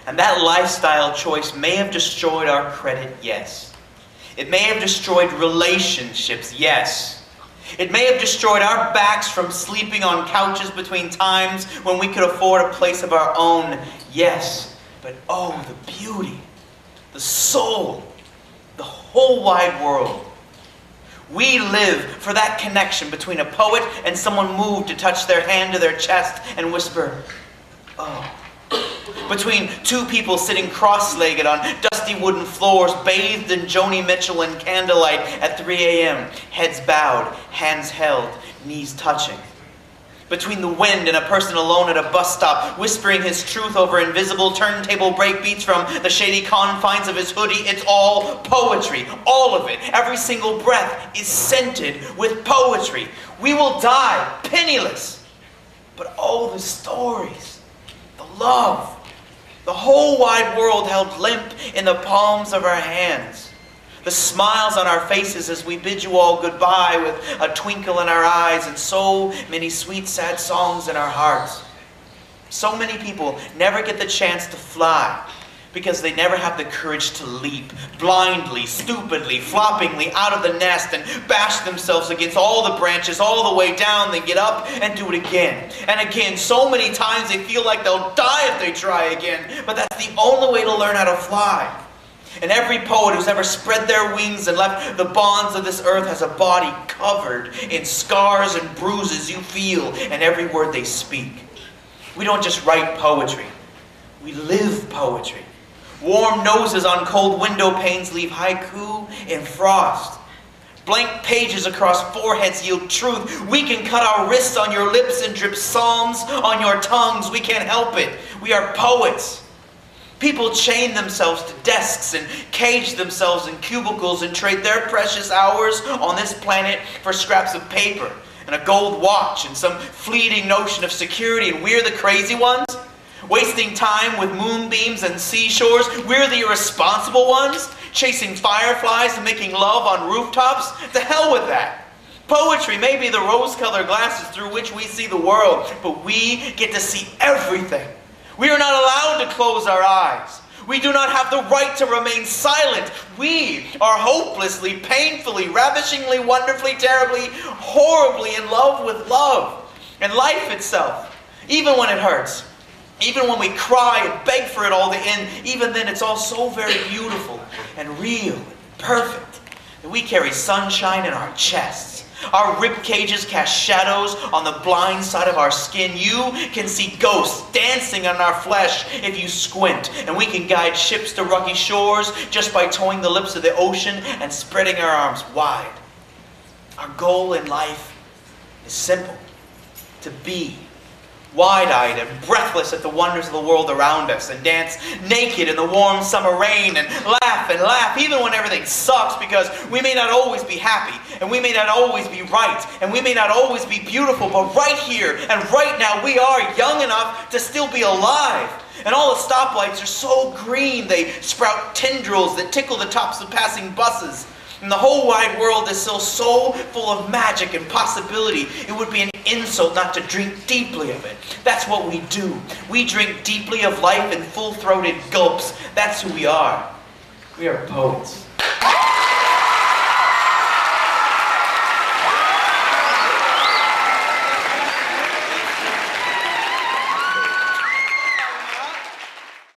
And that lifestyle choice may have destroyed our credit, yes. It may have destroyed relationships, yes. It may have destroyed our backs from sleeping on couches between times when we could afford a place of our own, yes. But oh, the beauty, the soul, the whole wide world. We live for that connection between a poet and someone moved to touch their hand to their chest and whisper, oh. Between two people sitting cross-legged on dusty wooden floors, bathed in Joni Mitchell and candlelight at 3 a.m., heads bowed, hands held, knees touching. Between the wind and a person alone at a bus stop, whispering his truth over invisible turntable breakbeats from the shady confines of his hoodie. It's all poetry. All of it. Every single breath is scented with poetry. We will die penniless. But oh, the stories, the love, the whole wide world held limp in the palms of our hands. The smiles on our faces as we bid you all goodbye with a twinkle in our eyes and so many sweet, sad songs in our hearts. So many people never get the chance to fly because they never have the courage to leap blindly, stupidly, floppingly out of the nest and bash themselves against all the branches all the way down, then get up and do it again. And again, so many times they feel like they'll die if they try again, but that's the only way to learn how to fly. And every poet who's ever spread their wings and left the bonds of this earth has a body covered in scars and bruises you feel in every word they speak. We don't just write poetry. We live poetry. Warm noses on cold window panes leave haiku in frost. Blank pages across foreheads yield truth. We can cut our wrists on your lips and drip psalms on your tongues. We can't help it. We are poets. People chain themselves to desks and cage themselves in cubicles and trade their precious hours on this planet for scraps of paper and a gold watch and some fleeting notion of security. And we're the crazy ones, wasting time with moonbeams and seashores. We're the irresponsible ones, chasing fireflies and making love on rooftops. To hell with that. Poetry may be the rose-colored glasses through which we see the world, but we get to see everything. We are not allowed to close our eyes. We do not have the right to remain silent. We are hopelessly, painfully, ravishingly, wonderfully, terribly, horribly in love with love and life itself. Even when it hurts. Even when we cry and beg for it all to end. Even then it's all so very beautiful and real and perfect that we carry sunshine in our chests. Our rib cages cast shadows on the blind side of our skin. You can see ghosts dancing on our flesh if you squint. And we can guide ships to rocky shores just by towing the lips of the ocean and spreading our arms wide. Our goal in life is simple. To be wide-eyed and breathless at the wonders of the world around us and dance naked in the warm summer rain and laugh even when everything sucks, because we may not always be happy and we may not always be right and we may not always be beautiful, but right here and right now we are young enough to still be alive. And all the stoplights are so green they sprout tendrils that tickle the tops of passing buses. And the whole wide world is still so full of magic and possibility, it would be an insult not to drink deeply of it. That's what we do. We drink deeply of life in full-throated gulps. That's who we are. We are poets.